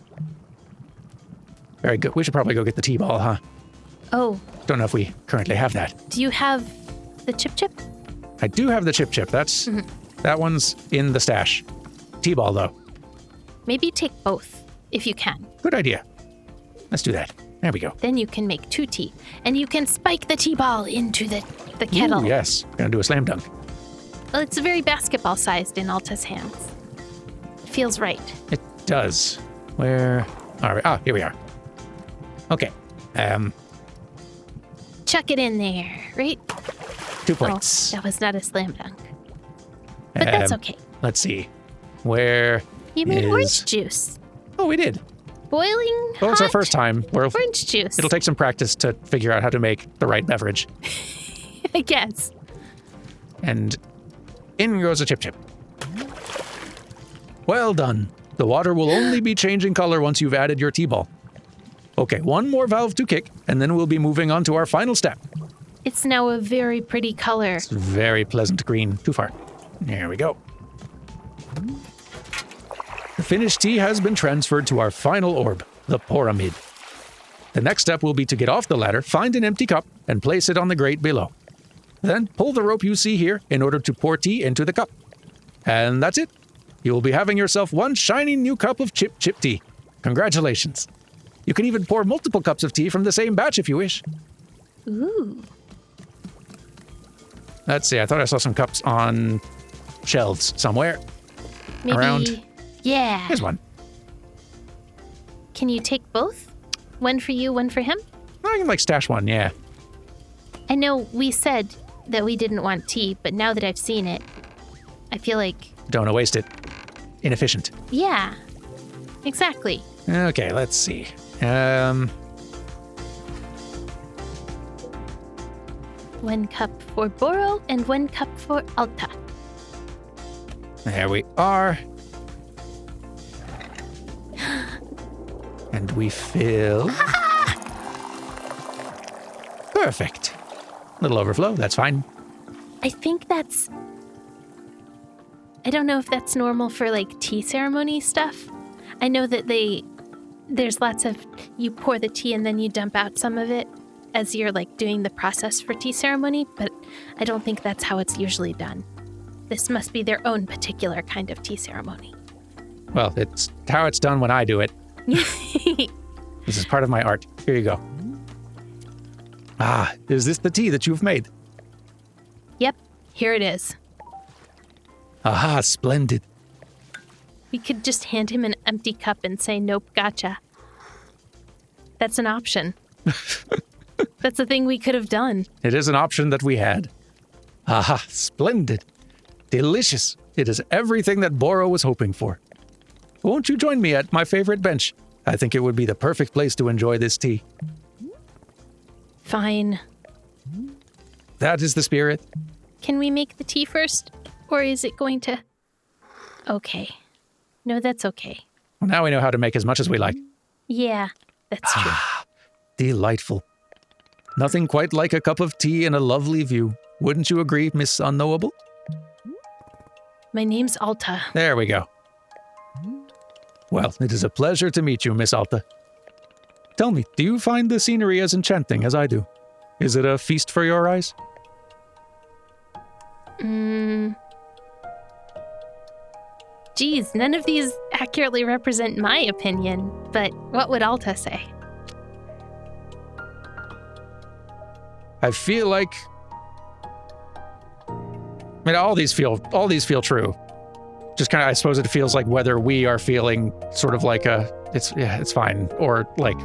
Speaker 1: Very good. We should probably go get the T-ball, huh?
Speaker 2: Oh.
Speaker 1: Don't know if we currently have that.
Speaker 2: Do you have the chip?
Speaker 1: I do have the chip. That's that one's in the stash. T-ball, though.
Speaker 2: Maybe take both, if you can.
Speaker 1: Good idea. Let's do that. There we go.
Speaker 2: Then you can make 2 tea, and you can spike the T-ball into the kettle.
Speaker 1: Ooh, yes. Gonna do a slam dunk.
Speaker 2: Well, it's very basketball-sized in Alta's hands. Feels right.
Speaker 1: It does. Where are we? Ah, here we are. Okay.
Speaker 2: Chuck it in there, right?
Speaker 1: 2 points.
Speaker 2: Oh, that was not a slam dunk. But that's okay.
Speaker 1: Let's see. Where
Speaker 2: You made
Speaker 1: is...
Speaker 2: orange juice.
Speaker 1: Oh, we did.
Speaker 2: Boiling
Speaker 1: Well, it's our
Speaker 2: hot
Speaker 1: first time.
Speaker 2: orange juice.
Speaker 1: It'll take some practice to figure out how to make the right beverage.
Speaker 2: I guess.
Speaker 1: And in goes a chip. Well done. The water will only be changing color once you've added your T-ball. Okay, one more valve to kick, and then we'll be moving on to our final step.
Speaker 2: It's now a very pretty color.
Speaker 1: It's very pleasant green. Too far. There we go. The finished tea has been transferred to our final orb, the pyramid. The next step will be to get off the ladder, find an empty cup, and place it on the grate below. Then pull the rope you see here in order to pour tea into the cup. And that's it. You will be having yourself one shiny new cup of chip tea. Congratulations. You can even pour multiple cups of tea from the same batch if you wish.
Speaker 2: Ooh.
Speaker 1: Let's see, I thought I saw some cups on shelves somewhere.
Speaker 2: Maybe.
Speaker 1: Around.
Speaker 2: Yeah.
Speaker 1: Here's one.
Speaker 2: Can you take both? One for you, one for him?
Speaker 1: I can stash one, yeah.
Speaker 2: I know we said that we didn't want tea, but now that I've seen it, I feel like...
Speaker 1: Don't want to waste it. Inefficient.
Speaker 2: Yeah. Exactly.
Speaker 1: Okay, let's see.
Speaker 2: 1 cup for Boro and 1 cup for Alta.
Speaker 1: There we are. And we fill. Perfect. Little overflow, that's fine.
Speaker 2: I think that's... I don't know if that's normal for tea ceremony stuff. I know that there's lots of, you pour the tea and then you dump out some of it as you're doing the process for tea ceremony, but I don't think that's how it's usually done. This must be their own particular kind of tea ceremony.
Speaker 1: Well, it's how it's done when I do it. This is part of my art. Here you go. Ah, is this the tea that you've made?
Speaker 2: Yep, here it is.
Speaker 1: Aha, splendid.
Speaker 2: We could just hand him an empty cup and say, nope, gotcha. That's an option. That's a thing we could have done.
Speaker 1: It is an option that we had. Aha, splendid. Delicious. It is everything that Boro was hoping for. Won't you join me at my favorite bench? I think it would be the perfect place to enjoy this tea.
Speaker 2: Fine.
Speaker 1: That is the spirit.
Speaker 2: Can we make the tea first? Or is it going to... Okay. No, that's okay.
Speaker 1: Well, now we know how to make as much as we like.
Speaker 2: Yeah, that's true.
Speaker 1: Delightful. Nothing quite like a cup of tea and a lovely view. Wouldn't you agree, Miss Unknowable?
Speaker 2: My name's Alta.
Speaker 1: There we go. Well, it is a pleasure to meet you, Miss Alta. Tell me, do you find the scenery as enchanting as I do? Is it a feast for your eyes?
Speaker 2: Geez, none of these accurately represent my opinion, but what would Alta say?
Speaker 1: I feel like... I mean, all these feel true. Just kind of, I suppose it feels like whether we are feeling sort of like it's fine, or like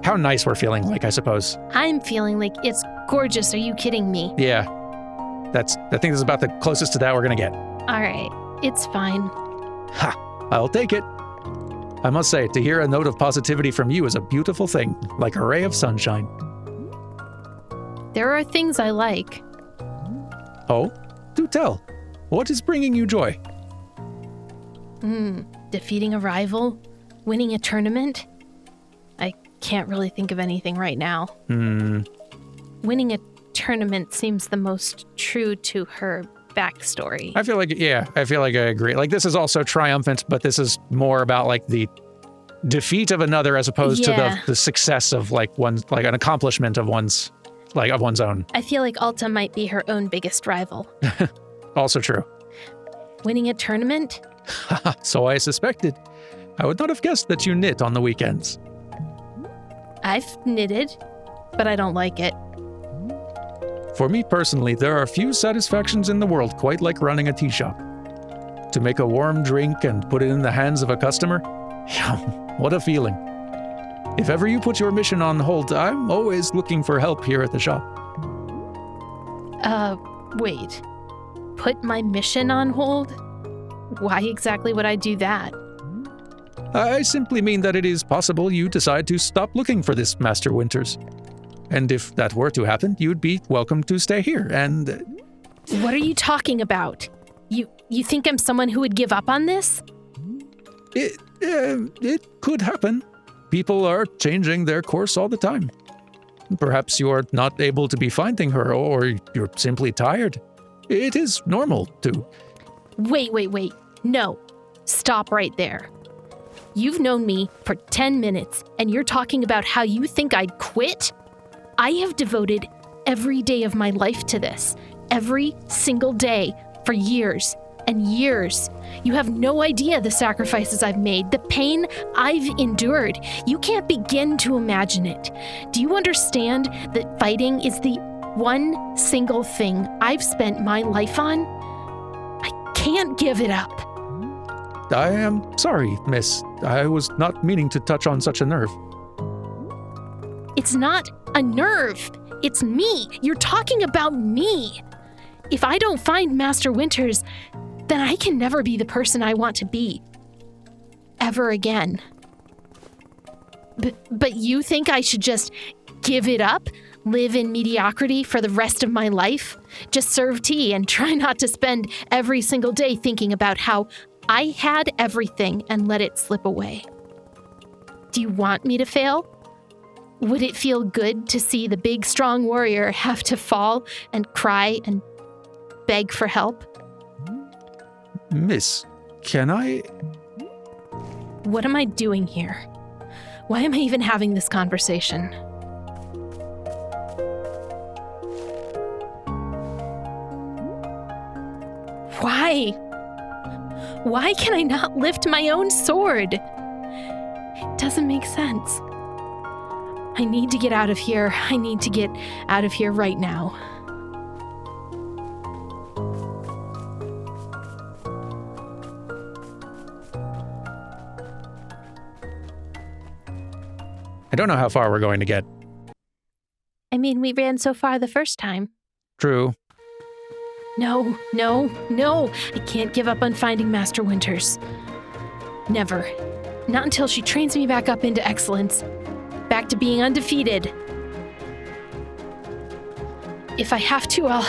Speaker 1: how nice we're feeling like, I suppose.
Speaker 2: I'm feeling like it's gorgeous. Are you kidding me?
Speaker 1: Yeah. I think this is about the closest to that we're gonna get.
Speaker 2: All right, it's fine.
Speaker 1: Ha! I'll take it. I must say, to hear a note of positivity from you is a beautiful thing, like a ray of sunshine.
Speaker 2: There are things I like.
Speaker 1: Oh? Do tell. What is bringing you joy?
Speaker 2: Defeating a rival, winning a tournament. I can't really think of anything right now. Winning a tournament seems the most true to her backstory.
Speaker 1: I feel like I agree. Like, this is also triumphant, but this is more about like the defeat of another as opposed to the success of like an accomplishment of one's own.
Speaker 2: I feel like Alta might be her own biggest rival.
Speaker 1: Also true.
Speaker 2: Winning a tournament?
Speaker 1: So I suspected. I would not have guessed that you knit on the weekends.
Speaker 2: I've knitted, but I don't like it.
Speaker 1: For me personally, there are few satisfactions in the world quite like running a tea shop. To make a warm drink and put it in the hands of a customer? Yum, what a feeling. If ever you put your mission on hold, I'm always looking for help here at the shop.
Speaker 2: Wait. Put my mission on hold? Why exactly would I do that?
Speaker 1: I simply mean that it is possible you decide to stop looking for this Master Winters. And if that were to happen, you'd be welcome to stay here, and...
Speaker 2: What are you talking about? You think I'm someone who would give up on this?
Speaker 1: It could happen. People are changing their course all the time. Perhaps you are not able to be finding her, or you're simply tired. It is normal to...
Speaker 2: Wait. No. Stop right there. You've known me for 10 minutes, and you're talking about how you think I'd quit? I have devoted every day of my life to this. Every single day for years and years. You have no idea the sacrifices I've made, the pain I've endured. You can't begin to imagine it. Do you understand that fighting is the one single thing I've spent my life on? I can't give it up.
Speaker 1: I am sorry, miss. I was not meaning to touch on such a nerve.
Speaker 2: It's not a nerve. It's me. You're talking about me. If I don't find Master Winters, then I can never be the person I want to be. Ever again. But you think I should just give it up? Live in mediocrity for the rest of my life? Just serve tea and try not to spend every single day thinking about how I had everything and let it slip away. Do you want me to fail? Would it feel good to see the big, strong warrior have to fall and cry and beg for help?
Speaker 1: Miss, can I...
Speaker 2: What am I doing here? Why am I even having this conversation? Why? Why can I not lift my own sword? It doesn't make sense. I need to get out of here. I need to get out of here right now.
Speaker 1: I don't know how far we're going to get.
Speaker 2: I mean, we ran so far the first time.
Speaker 1: True.
Speaker 2: No. I can't give up on finding Master Winters. Never. Not until she trains me back up into excellence. Back to being undefeated. If I have to, I'll...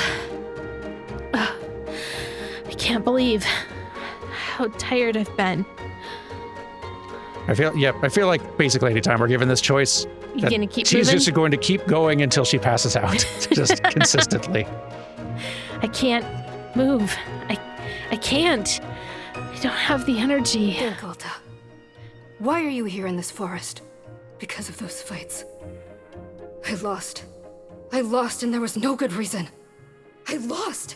Speaker 2: I can't believe how tired I've been.
Speaker 1: I feel like basically anytime we're given this choice,
Speaker 2: You gonna keep
Speaker 1: she's
Speaker 2: moving?
Speaker 1: just going to keep going until she passes out, just consistently.
Speaker 2: I can't move. I can't. I don't have the energy.
Speaker 3: Think, Alta. Why are you here in this forest? Because of those fights. I lost and there was no good reason. I lost!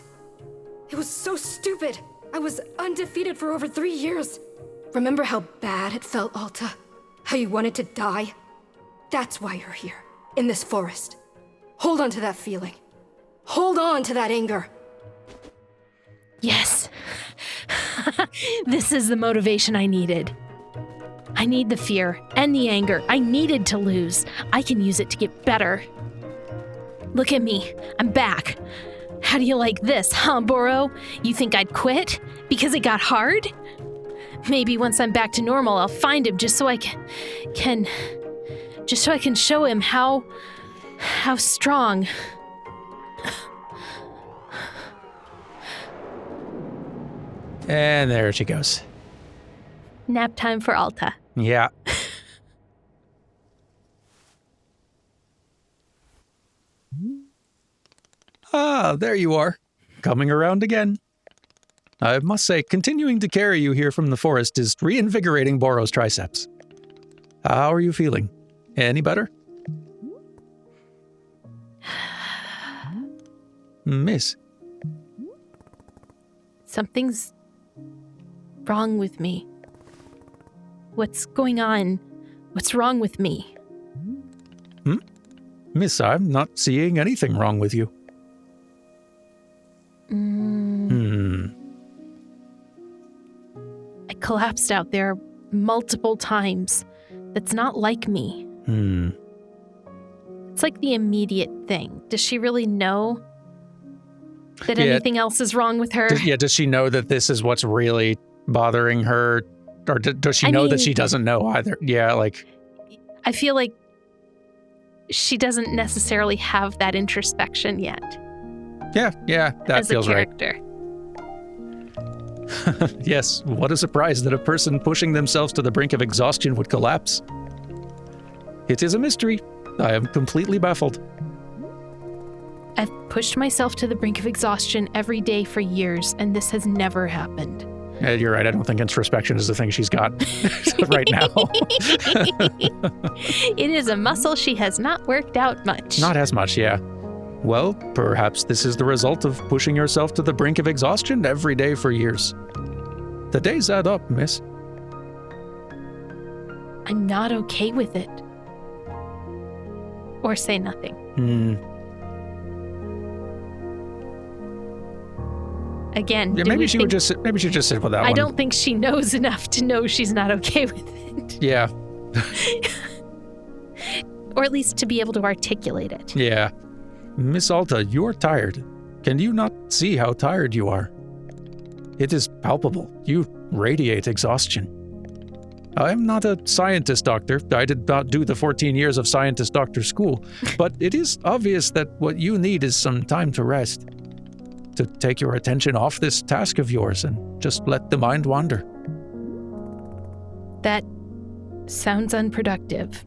Speaker 3: It was so stupid. I was undefeated for over 3 years. Remember how bad it felt, Alta? How you wanted to die? That's why you're here, in this forest. Hold on to that feeling. Hold on to that anger.
Speaker 2: Yes. This is the motivation I needed. I need the fear and the anger. I needed to lose. I can use it to get better. Look at me. I'm back. How do you like this, huh, Boro? You think I'd quit? Because it got hard? Maybe once I'm back to normal, I'll find him just so I can show him how strong.
Speaker 1: And there she goes.
Speaker 2: Nap time for Alta.
Speaker 1: Yeah. Ah, there you are. Coming around again. I must say, continuing to carry you here from the forest is reinvigorating Boro's triceps. How are you feeling? Any better? Miss.
Speaker 2: Something's wrong with me. What's going on? What's wrong with me?
Speaker 1: Miss, I'm not seeing anything wrong with you.
Speaker 2: I collapsed out there multiple times. That's not like me. It's like the immediate thing. Does she really know that anything else is wrong with her?
Speaker 1: Does she know that this is what's really bothering her? Or does she know that she doesn't know either? Yeah, like...
Speaker 2: I feel like she doesn't necessarily have that introspection yet.
Speaker 1: Yeah, that feels right.
Speaker 2: As a character.
Speaker 1: Yes, what a surprise that a person pushing themselves to the brink of exhaustion would collapse. It is a mystery. I am completely baffled.
Speaker 2: I've pushed myself to the brink of exhaustion every day for years, and this has never happened.
Speaker 1: You're right, I don't think introspection is the thing she's got right now.
Speaker 2: It is a muscle she has not worked out much.
Speaker 1: Not as much, yeah. Well, perhaps this is the result of pushing yourself to the brink of exhaustion every day for years. The days add up, miss.
Speaker 2: I'm not okay with it. Or say nothing. Again,
Speaker 1: Yeah, maybe she should just sit with that one.
Speaker 2: I don't think she knows enough to know she's not okay with it.
Speaker 1: Yeah.
Speaker 2: Or at least to be able to articulate it.
Speaker 1: Yeah. Miss Alta, you're tired. Can you not see how tired you are? It is palpable. You radiate exhaustion. I'm not a scientist doctor. I did not do the 14 years of scientist doctor school, but it is obvious that what you need is some time to rest. To take your attention off this task of yours and just let the mind wander.
Speaker 2: That sounds unproductive.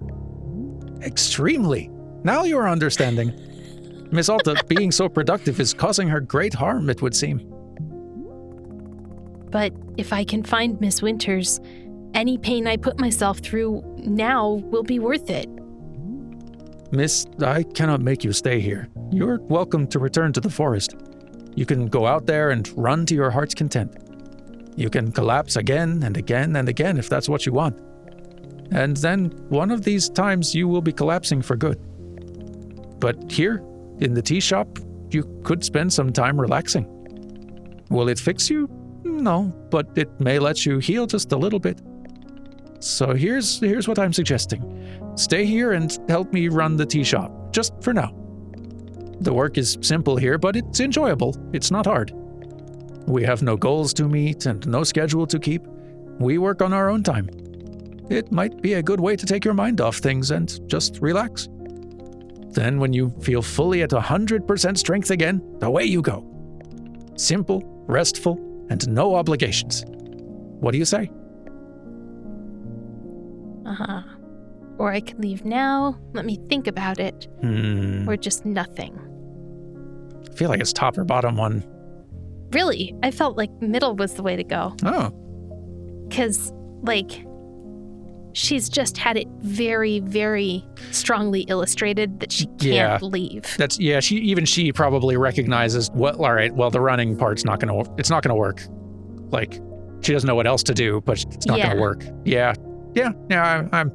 Speaker 1: Extremely. Now you're understanding. Miss Alta, being so productive is causing her great harm, it would seem.
Speaker 2: But if I can find Miss Winters, any pain I put myself through now will be worth it.
Speaker 1: Miss, I cannot make you stay here. You're welcome to return to the forest. You can go out there and run to your heart's content. You can collapse again and again and again if that's what you want. And then one of these times you will be collapsing for good. But here, in the tea shop, you could spend some time relaxing. Will it fix you? No, but it may let you heal just a little bit. So here's what I'm suggesting. stay here and help me run the tea shop, just for now. The work is simple here, but it's enjoyable. It's not hard. We have no goals to meet and no schedule to keep. We work on our own time. It might be a good way to take your mind off things and just relax. Then when you feel fully at 100% strength again, away you go. Simple, restful, and no obligations. What do you say?
Speaker 2: Or I could leave now, let me think about it. Or just nothing.
Speaker 1: I feel like it's top or bottom one.
Speaker 2: Really? I felt like middle was the way to go.
Speaker 1: Oh.
Speaker 2: Because, she's just had it very, very strongly illustrated that she can't leave.
Speaker 1: She probably recognizes, the running part's not going to work. Like, she doesn't know what else to do, but it's not going to work. Yeah, I'm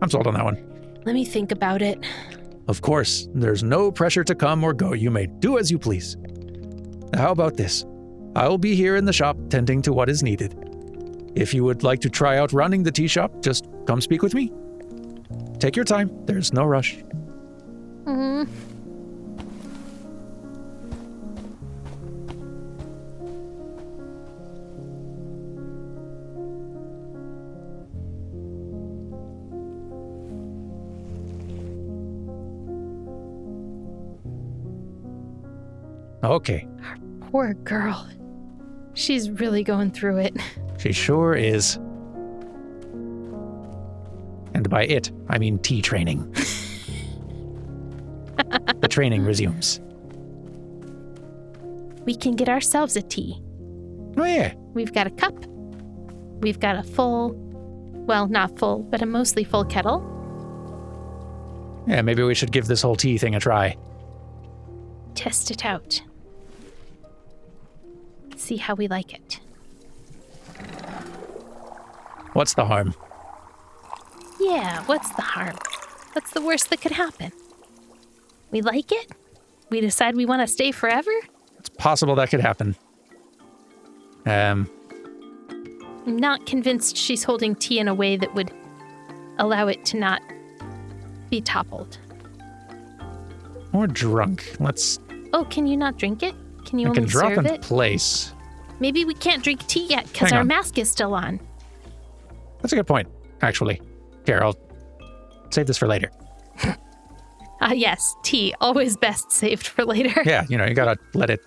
Speaker 1: sold on that one.
Speaker 2: Let me think about it.
Speaker 1: Of course, there's no pressure to come or go. You may do as you please. How about this? I will be here in the shop tending to what is needed. If you would like to try out running the tea shop, just come speak with me. Take your time. There's no rush. Okay.
Speaker 2: Poor girl. She's really going through it.
Speaker 1: She sure is. And by it, I mean tea training. The training resumes.
Speaker 2: We can get ourselves a tea.
Speaker 1: Oh, yeah.
Speaker 2: We've got a cup. We've got a full, well, not full, but a mostly full kettle.
Speaker 1: Yeah, maybe we should give this whole tea thing a try.
Speaker 2: Test it out. See how we like it.
Speaker 1: What's the harm?
Speaker 2: Yeah, what's the harm? What's the worst that could happen? We like it? We decide we want to stay forever?
Speaker 1: It's possible that could happen.
Speaker 2: I'm not convinced she's holding tea in a way that would allow it to not be toppled.
Speaker 1: Or drunk.
Speaker 2: Oh, can you not drink it? Can you only serve it?
Speaker 1: I can drop in place.
Speaker 2: Maybe we can't drink tea yet because our mask is still on.
Speaker 1: That's a good point, actually. Here, I'll save this for later.
Speaker 2: Yes, tea. Always best saved for later.
Speaker 1: Yeah, you gotta let it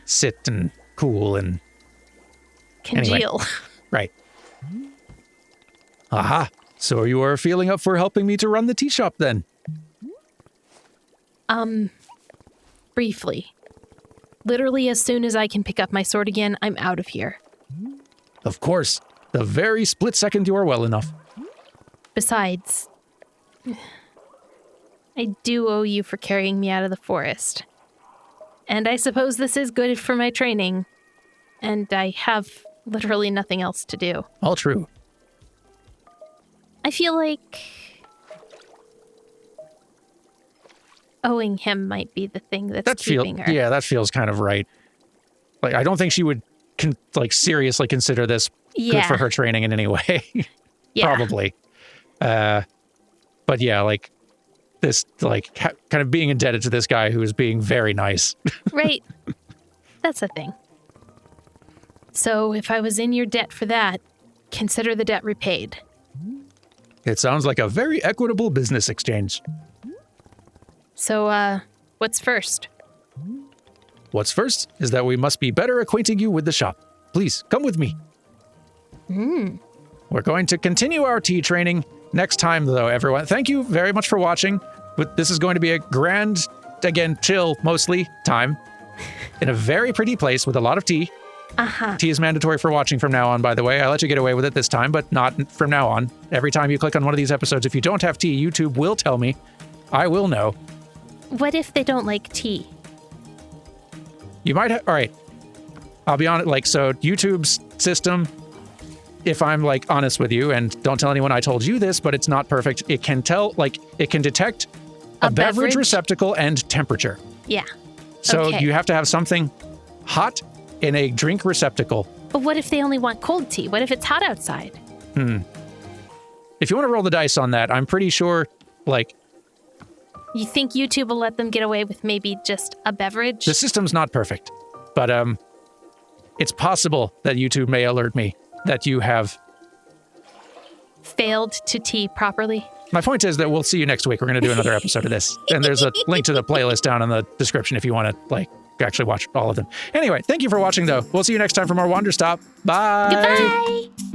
Speaker 1: sit and cool and...
Speaker 2: Congeal.
Speaker 1: Anyway, right. Aha. So you are feeling up for helping me to run the tea shop then?
Speaker 2: Briefly. Literally, as soon as I can pick up my sword again, I'm out of here.
Speaker 1: Of course. The very split second you are well enough.
Speaker 2: Besides, I do owe you for carrying me out of the forest. And I suppose this is good for my training. And I have literally nothing else to do.
Speaker 1: All true.
Speaker 2: I feel like owing him might be the thing that's keeping her.
Speaker 1: Yeah, that feels kind of right. Like, I don't think she would seriously consider this good for her training in any way. Probably. But yeah, this, kind of being indebted to this guy who is being very nice.
Speaker 2: Right. That's a thing. So if I was in your debt for that, consider the debt repaid.
Speaker 1: It sounds like a very equitable business exchange.
Speaker 2: So, what's first?
Speaker 1: What's first is that we must be better acquainting you with the shop. Please, come with me. We're going to continue our tea training next time, though, everyone. Thank you very much for watching. But this is going to be a grand, again, chill, mostly, time in a very pretty place with a lot of tea. Tea is mandatory for watching from now on, by the way. I let you get away with it this time, but not from now on. Every time you click on one of these episodes, if you don't have tea, YouTube will tell me. I will know.
Speaker 2: What if they don't like tea?
Speaker 1: You might have... All right. I'll be on it. So YouTube's system, if I'm, honest with you, and don't tell anyone I told you this, but it's not perfect, it can tell, it can detect a beverage receptacle and temperature.
Speaker 2: Yeah.
Speaker 1: So you have to have something hot in a drink receptacle.
Speaker 2: But what if they only want cold tea? What if it's hot outside?
Speaker 1: if you want to roll the dice on that, I'm pretty sure, like,
Speaker 2: You think YouTube will let them get away with maybe just a beverage?
Speaker 1: the system's not perfect, but it's possible that YouTube may alert me that you have.
Speaker 2: Failed to tea properly.
Speaker 1: My point is that we'll see you next week. We're going to do another episode of this, and there's a link to the playlist down in the description if you want to, like, actually watch all of them. Anyway, thank you for watching, though. We'll see you next time for more Wanderstop. Bye.
Speaker 2: Goodbye.